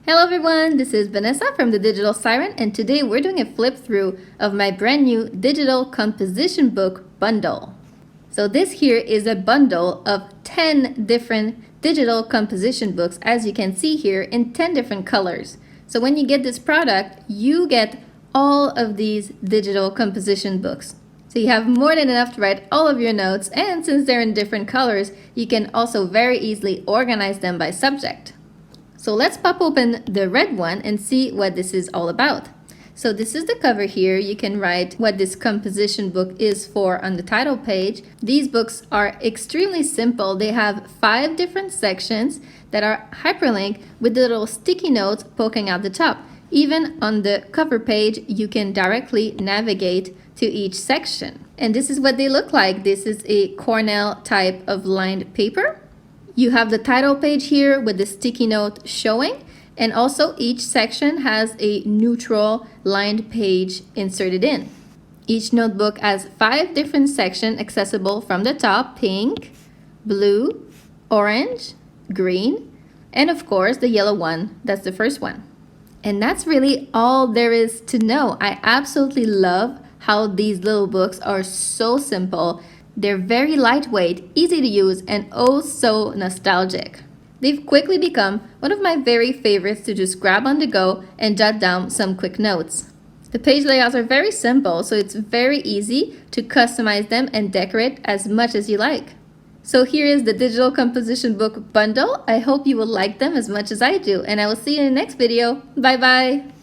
Hello everyone, this is Vanessa from the Digital Siren, and today we're doing a flip through of my brand new digital composition book bundle. So this here is a bundle of 10 different digital composition books, as you can see here, in 10 different colors. So when you get this product, you get all of these digital composition books. So you have more than enough to write all of your notes, and since they're in different colors, you can also very easily organize them by subject. So let's pop open the red one and see what this is all about. So this is the cover here. You can write what this composition book is for on the title page. These books are extremely simple. They have 5 different sections that are hyperlinked with little sticky notes poking out the top. Even on the cover page, you can directly navigate to each section. And this is what they look like. This is a Cornell type of lined paper. You have the title page here with the sticky note showing, and also each section has a neutral lined page inserted in. Each notebook has 5 different sections accessible from the top: pink, blue, orange, green, and of course the yellow one. That's the first one. And that's really all there is to know. I absolutely love how these little books are so simple. They're very lightweight, easy to use, and oh so nostalgic. They've quickly become one of my very favorites to just grab on the go and jot down some quick notes. The page layouts are very simple, so it's very easy to customize them and decorate as much as you like. So here is the digital composition book bundle. I hope you will like them as much as I do, and I will see you in the next video. Bye bye!